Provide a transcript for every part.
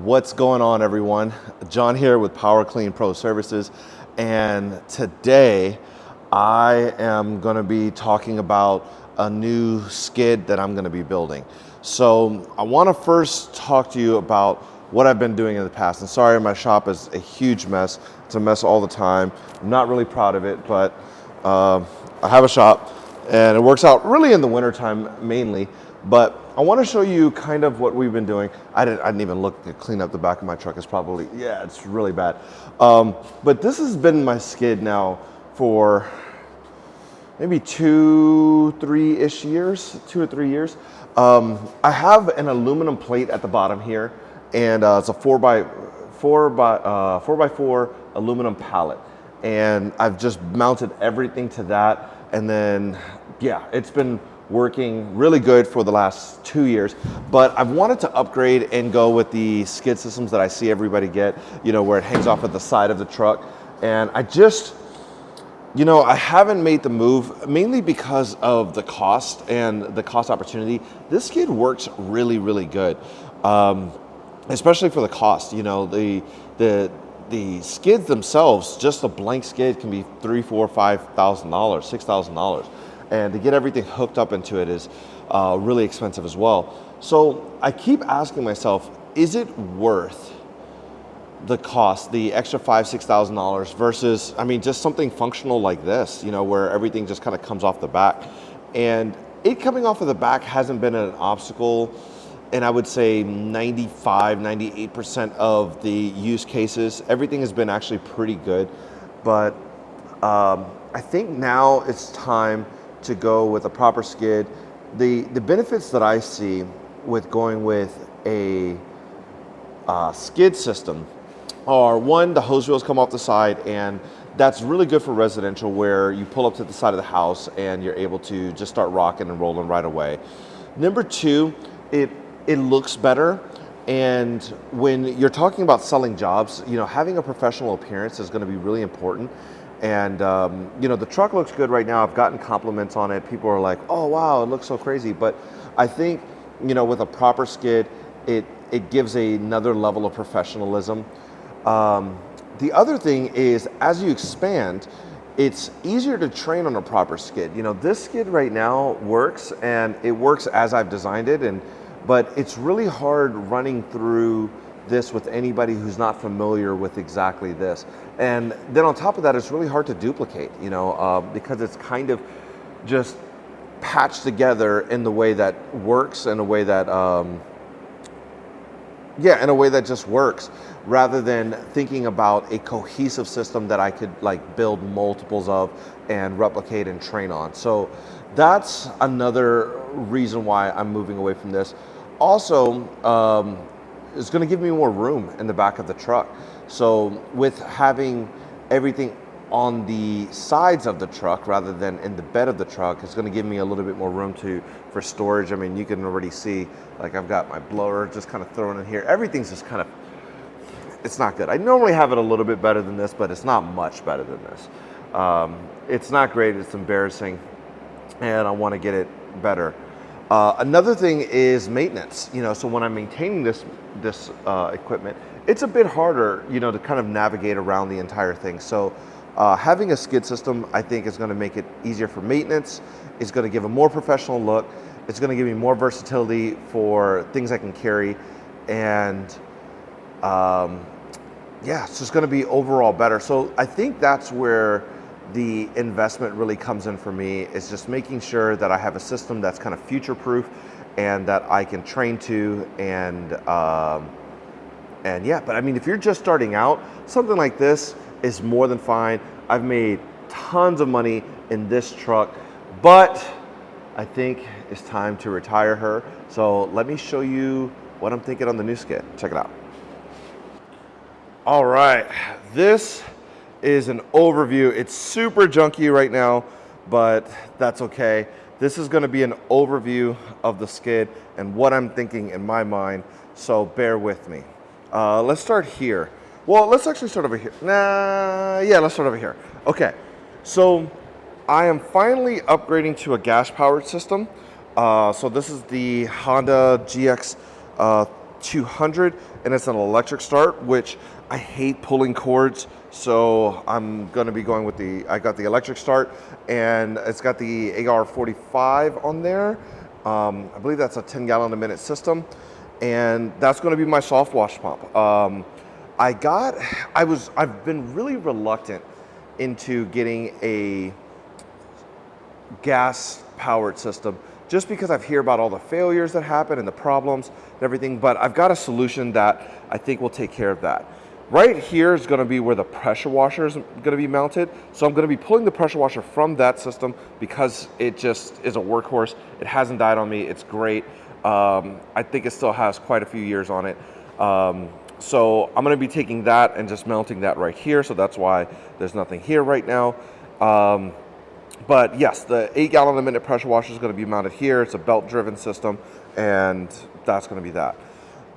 What's going on, everyone? John here with Power Clean Pro Services, and today I am going to be talking about a new skid that I'm going to be building. So I want to first talk to you about what I've been doing in the past. And sorry, my shop is a huge mess. It's a mess all the time. I'm not really proud of it, but I have a shop and it works out really in the wintertime mainly. But I want to show you kind of what we've been doing. I didn't even look to clean up the back of my truck. It's probably, yeah, it's really bad. But this has been my skid now for maybe 2 or 3 years. I have an aluminum plate at the bottom here, and it's a 4x4 aluminum pallet. And I've just mounted everything to that. And then, yeah, it's been working really good for the last 2 years, but I've wanted to upgrade and go with the skid systems that I see everybody get, you know, where it hangs off at the side of the truck. And I just, you know, I haven't made the move mainly because of the cost and the cost opportunity. This skid works really, really good, especially for the cost. You know, the skids themselves, just a blank skid can be $3,000, $4,000, $5,000, $6,000. And to get everything hooked up into it is really expensive as well. So I keep asking myself, is it worth the cost, the extra $5,000, $6,000 versus, I mean, just something functional like this, you know, where everything just kind of comes off the back. And it coming off of the back hasn't been an obstacle. And I would say 95, 98% of the use cases, everything has been actually pretty good. But I think now it's time to go with a proper skid. The benefits that I see with going with a skid system are, one, the hose wheels come off the side, and that's really good for residential where you pull up to the side of the house and you're able to just start rocking and rolling right away. Number two, it looks better. And when you're talking about selling jobs, you know, having a professional appearance is going to be really important. And, you know, the truck looks good right now. I've gotten compliments on it. People are like, oh, wow, it looks so crazy. But I think, you know, with a proper skid, it gives another level of professionalism. The other thing is, as you expand, it's easier to train on a proper skid. You know, this skid right now works, and it works as I've designed it. But it's really hard running through this with anybody who's not familiar with exactly this. And then on top of that, it's really hard to duplicate, you know, because it's kind of just patched together in the way that works, in a way that, in a way that just works, rather than thinking about a cohesive system that I could like build multiples of and replicate and train on. So that's another reason why I'm moving away from this. Also, it's going to give me more room in the back of the truck. So with having everything on the sides of the truck rather than in the bed of the truck, it's going to give me a little bit more room for storage. I mean, you can already see, like, I've got my blower just kind of thrown in here. Everything's just kind of, it's not good. I normally have it a little bit better than this, but it's not much better than this. It's not great. It's embarrassing, and I want to get it better. Another thing is maintenance. You know, so when I'm maintaining this equipment, it's a bit harder, you know, to kind of navigate around the entire thing. So having a skid system, I think, is going to make it easier for maintenance. It's going to give a more professional look. It's going to give me more versatility for things I can carry, and it's just going to be overall better. So I think that's where the investment really comes in for me, is just making sure that I have a system that's kind of future-proof and that I can train to, and yeah. But I mean, if you're just starting out, something like this is more than fine. I've made tons of money in this truck, but I think it's time to retire her. So let me show you what I'm thinking on the new skid. Check it out. All right, this is an overview. It's super junky right now, but that's okay. This is going to be an overview of the skid and what I'm thinking in my mind, so bear with me. Let's start here. Well, let's actually start over here. Let's start over here. Okay, so I am finally upgrading to a gas-powered system. So this is the Honda GX 200, and it's an electric start, which I hate pulling cords. So I'm gonna be going with I got the electric start, and it's got the AR45 on there. I believe that's a 10 gallon a minute system, and that's gonna be my soft wash pump. I've been really reluctant into getting a gas powered system, just because I've heard about all the failures that happen and the problems and everything, but I've got a solution that I think will take care of that. Right here is gonna be where the pressure washer is gonna be mounted. So I'm gonna be pulling the pressure washer from that system because it just is a workhorse. It hasn't died on me, it's great. I think it still has quite a few years on it. So I'm gonna be taking that and just mounting that right here. So that's why there's nothing here right now. But yes, the 8 gallon a minute pressure washer is going to be mounted here. It's a belt driven system, and that's going to be that.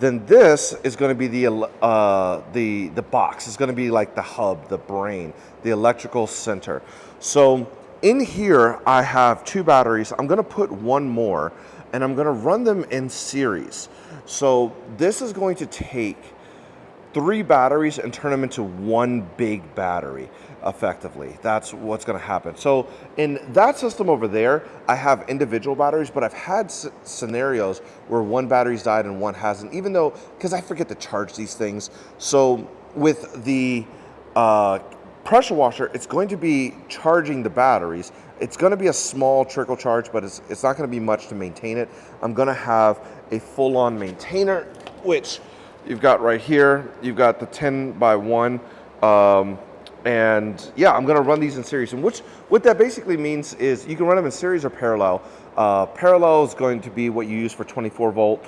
Then this is going to be the box. It's going to be like the hub, the brain, the electrical center. So in here, I have 2 batteries. I'm going to put one more, and I'm going to run them in series. So this is going to take 3 batteries and turn them into one big battery effectively. That's what's going to happen. So in that system over there, I have individual batteries, but I've had scenarios where one battery's died and one hasn't, even though, because I forget to charge these things. So with the pressure washer, it's going to be charging the batteries. It's going to be a small trickle charge, but it's not going to be much to maintain it. I'm going to have a full-on maintainer, which you've got right here. You've got the 10 by 1. And yeah, I'm going to run these in series. And what that basically means is you can run them in series or parallel. Parallel is going to be what you use for 24 volt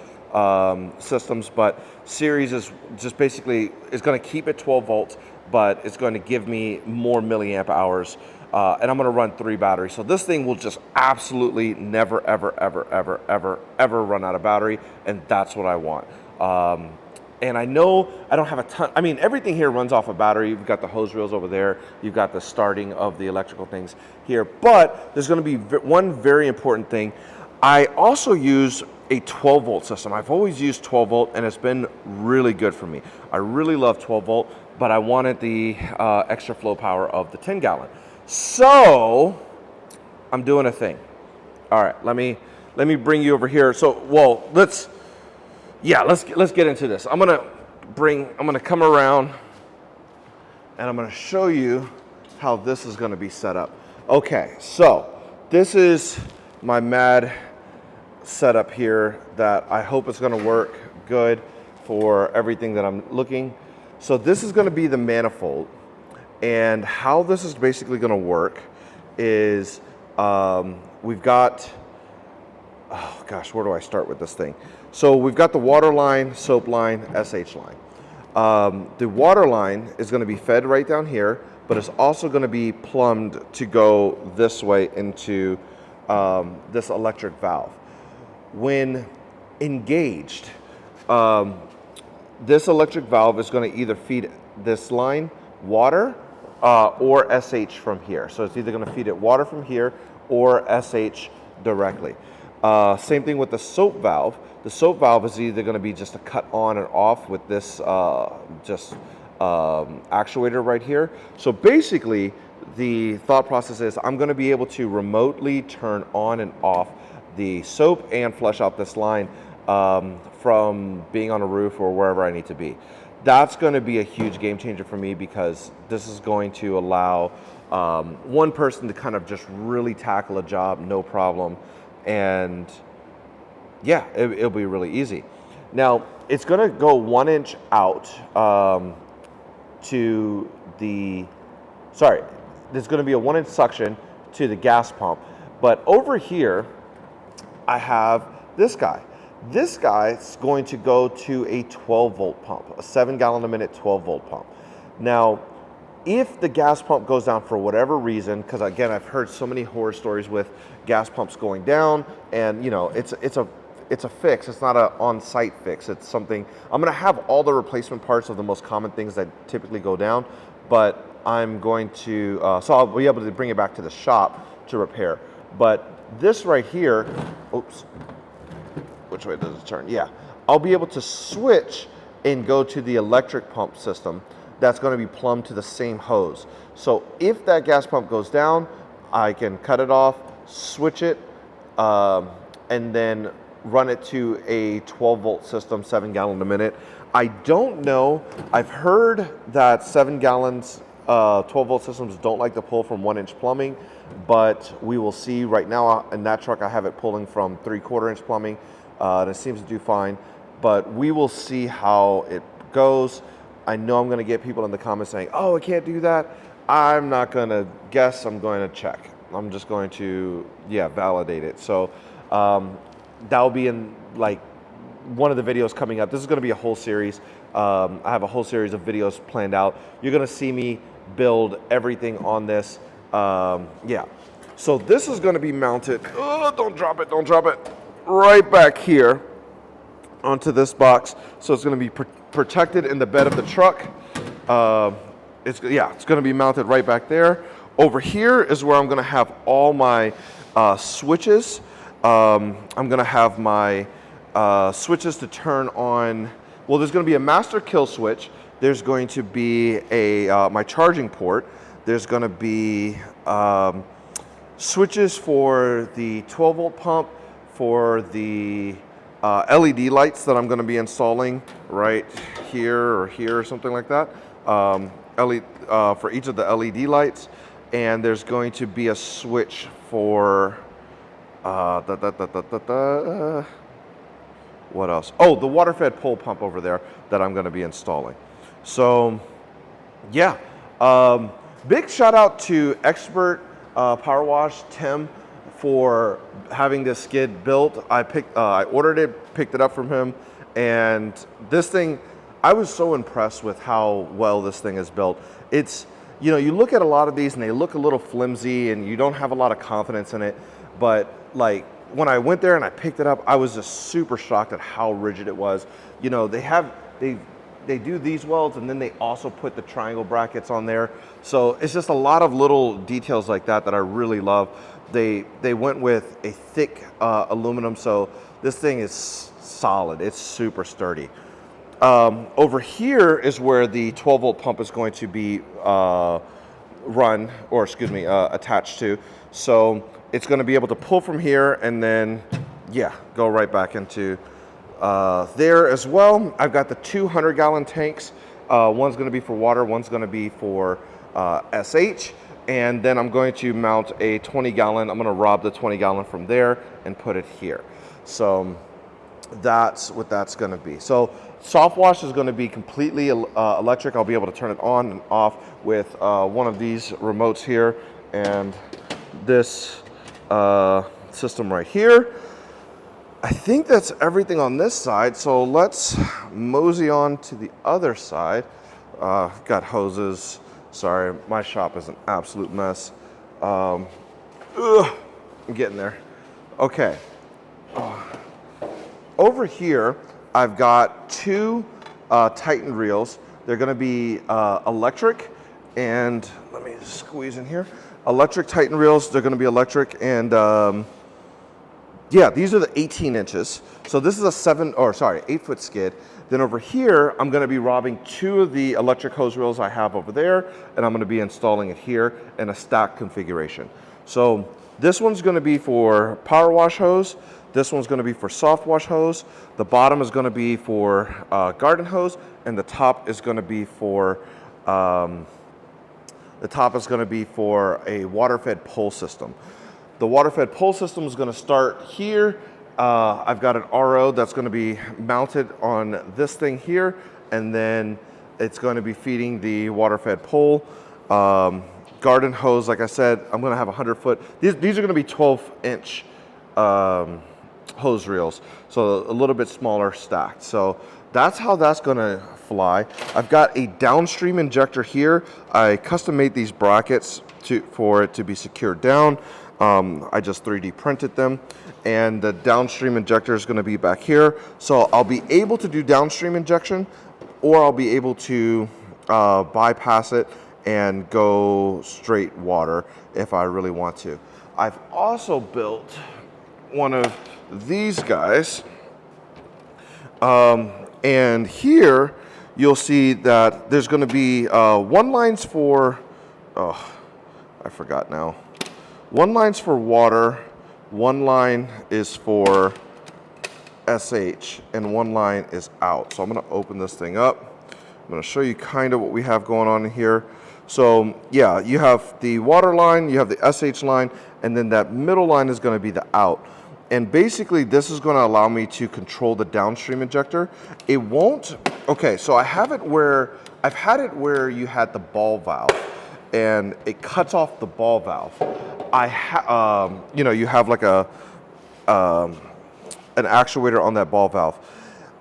systems, but series is just basically, it's going to keep it 12 volts, but it's going to give me more milliamp hours. And I'm going to run 3 batteries. So this thing will just absolutely never, ever, ever, ever, ever, ever run out of battery. And that's what I want. And I know I don't have a ton, I mean, everything here runs off a battery. You've got the hose reels over there. You've got the starting of the electrical things here. But there's going to be one very important thing. I also use a 12 volt system. I've always used 12 volt, and it's been really good for me. I really love 12 volt, but I wanted the extra flow power of the 10 gallon. So I'm doing a thing. All right, let me bring you over here. So, well, let's get into this. I'm gonna come around, and I'm gonna show you how this is gonna be set up. Okay, so this is my MAD setup here that I hope it's gonna work good for everything that I'm looking. So this is gonna be the manifold, and how this is basically gonna work is we've got, oh gosh, where do I start with this thing? So we've got the water line, soap line, SH line. The water line is going to be fed right down here, but it's also going to be plumbed to go this way into this electric valve. When engaged, this electric valve is going to either feed this line water or SH from here. So it's either going to feed it water from here or SH directly. Same thing with the soap valve. The soap valve is either going to be just a cut on and off with this actuator right here. So basically, the thought process is I'm going to be able to remotely turn on and off the soap and flush out this line from being on a roof or wherever I need to be. That's going to be a huge game changer for me, because this is going to allow one person to kind of just really tackle a job, no problem. And yeah, it'll be really easy. Now, it's gonna go 1 inch out to the, there's gonna be a 1 inch suction to the gas pump. But over here, I have this guy. This guy is going to go to a 12 volt pump, a 7 gallon a minute 12 volt pump. Now, if the gas pump goes down for whatever reason, because again, I've heard so many horror stories with gas pumps going down, and you know, it's a fix. It's not an on-site fix. It's something, I'm gonna have all the replacement parts of the most common things that typically go down, but I'm going to, so I'll be able to bring it back to the shop to repair. But this right here, oops, which way does it turn? Yeah. I'll be able to switch and go to the electric pump system that's going to be plumbed to the same hose. So if that gas pump goes down, I can cut it off, switch it, and then run it to a 12-volt system, 7 gallon a minute. I don't know. I've heard that 7 gallons, 12-volt systems don't like to pull from 1-inch plumbing, but we will see. Right now in that truck, I have it pulling from 3/4-inch plumbing, and it seems to do fine. But we will see how it goes. I know I'm going to get people in the comments saying, "Oh, I can't do that." I'm not going to guess. I'm going to check. I'm just going to, validate it. So that'll be in like one of the videos coming up. This is going to be a whole series. I have a whole series of videos planned out. You're going to see me build everything on this. So this is going to be mounted. Oh, don't drop it. Don't drop it. Right back here onto this box. So it's going to be protected in the bed of the truck. It's going to be mounted right back there. Over here is where I'm going to have all my switches. I'm going to have my switches to turn on. Well, there's going to be a master kill switch. There's going to be a my charging port. There's going to be switches for the 12-volt pump, for the LED lights that I'm going to be installing right here or here or something like that. For each of the LED lights, and there's going to be a switch for what else? Oh, the water-fed pole pump over there that I'm going to be installing. So, big shout out to Expert Power Wash Tim for having this skid built. I ordered it, picked it up from him, and this thing, I was so impressed with how well this thing is built. It's, you look at a lot of these and they look a little flimsy and you don't have a lot of confidence in it, but like when I went there and I picked it up, I was just super shocked at how rigid it was. They do these welds and then they also put the triangle brackets on there. So it's just a lot of little details like that that I really love. They went with a thick aluminum, so this thing is solid. It's super sturdy. Over here is where the 12-volt pump is going to be attached to. So it's going to be able to pull from here and then, go right back into there as well. I've got the 200-gallon tanks. One's going to be for water, one's going to be for SH. And then I'm going to mount a 20-gallon. I'm going to rob the 20-gallon from there and put it here. So that's what that's going to be. So soft wash is going to be completely electric. I'll be able to turn it on and off with one of these remotes here and this system right here. I think that's everything on this side. So let's mosey on to the other side. Got hoses. Sorry, my shop is an absolute mess. I'm getting there. Okay. Over here, I've got two Titan reels. They're going to be electric, and let me just squeeze in here. Electric Titan reels. They're going to be electric, and these are the 18 inches. So this is a 8-foot skid. Then over here, I'm going to be robbing two of the electric hose reels I have over there, and I'm going to be installing it here in a stack configuration. So this one's going to be for power wash hose. This one's going to be for soft wash hose. The bottom is going to be for garden hose, and the top is going to be for a water-fed pole system. The water-fed pole system is going to start here. I've got an RO that's going to be mounted on this thing here, and then it's going to be feeding the water-fed pole. Garden hose, like I said, I'm going to have 100-foot. These are going to be 12-inch hose reels, so a little bit smaller stacked. So that's how that's going to fly. I've got a downstream injector here. I custom made these brackets for it to be secured down. I just 3D printed them, and the downstream injector is going to be back here. So I'll be able to do downstream injection, or I'll be able to bypass it and go straight water if I really want to. I've also built one of these guys. And here you'll see that there's going to be one line's for, oh, I forgot now. One line's for water, one line is for SH, and one line is out. So I'm going to open this thing up. I'm going to show you kind of what we have going on here. So yeah, you have the water line, you have the SH line, and then that middle line is going to be the out. And basically this is going to allow me to control the downstream injector. It won't, okay, so I've had it where you had the ball valve and it cuts off the ball valve. You know, you have like an actuator on that ball valve.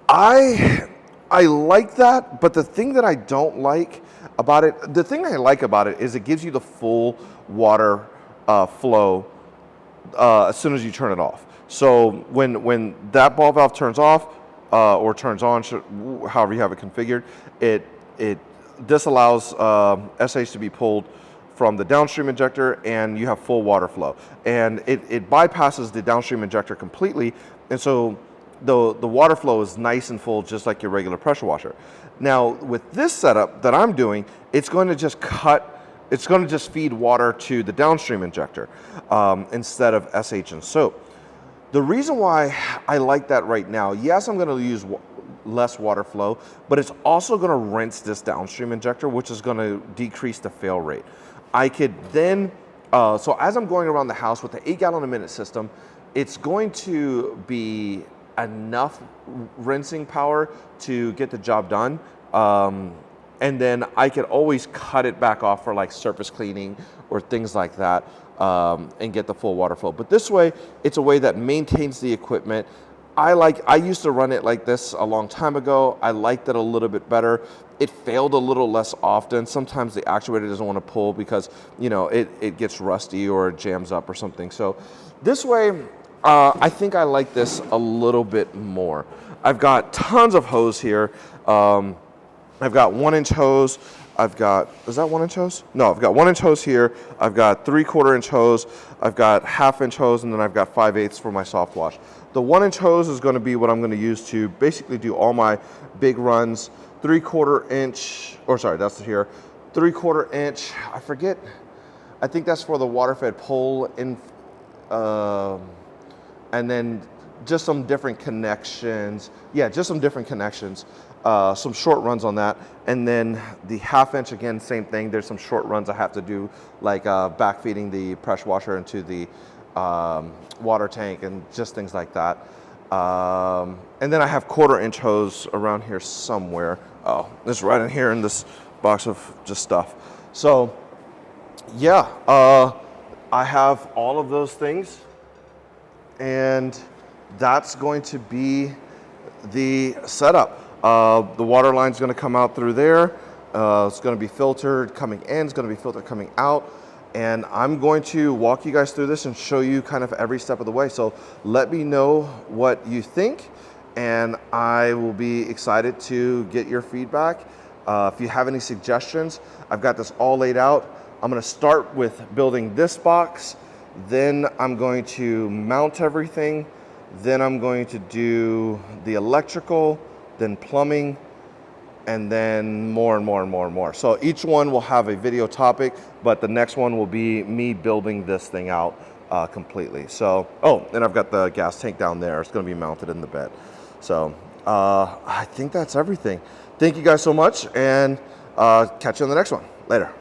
I like that, but the thing that I don't like about it, the thing I like about it is it gives you the full water flow as soon as you turn it off. So when that ball valve turns off or turns on, however you have it configured, this allows SH to be pulled from the downstream injector, and you have full water flow. And it bypasses the downstream injector completely, and so the water flow is nice and full, just like your regular pressure washer. Now with this setup that I'm doing, it's going to just feed water to the downstream injector instead of SH and soap. The reason why I like that right now, yes, I'm going to use less water flow, but it's also going to rinse this downstream injector, which is going to decrease the fail rate. I could then, so as I'm going around the house with the 8 gallon a minute system, it's going to be enough rinsing power to get the job done. And then I could always cut it back off for like surface cleaning or things like that and get the full water flow. But this way, it's a way that maintains the equipment. I used to run it like this a long time ago. I liked it a little bit better. It failed a little less often. Sometimes the actuator doesn't want to pull because, you know, it gets rusty or it jams up or something. So this way, I think I like this a little bit more. I've got tons of hose here. I've got 1-inch hose. Is that 1-inch hose? No, I've got 1-inch hose here. I've got 3/4 inch hose. I've got 1/2 inch hose, and then I've got 5/8 for my soft wash. The 1-inch hose is going to be what I'm going to use to basically do all my big runs. 3/4 inch, or sorry, that's here. 3/4 inch, I forget. I think that's for the water fed pole in, and then just some different connections. Yeah, just some different connections. Some short runs on that, and then the 1/2 inch, again, same thing. There's some short runs I have to do, like back feeding the pressure washer into the water tank and just things like that. And then I have 1/4 inch hose around here somewhere. Oh, it's right in here in this box of just stuff. So yeah, I have all of those things, and that's going to be the setup. The water line is going to come out through there. It's going to be filtered coming in. It's going to be filtered coming out. And I'm going to walk you guys through this and show you kind of every step of the way. So let me know what you think, and I will be excited to get your feedback. If you have any suggestions, I've got this all laid out. I'm going to start with building this box. Then I'm going to mount everything. Then I'm going to do the electrical, then plumbing, and then more and more and more and more. So each one will have a video topic, but the next one will be me building this thing out completely. So, oh, and I've got the gas tank down there. It's gonna be mounted in the bed. So I think that's everything. Thank you guys so much, and catch you on the next one. Later.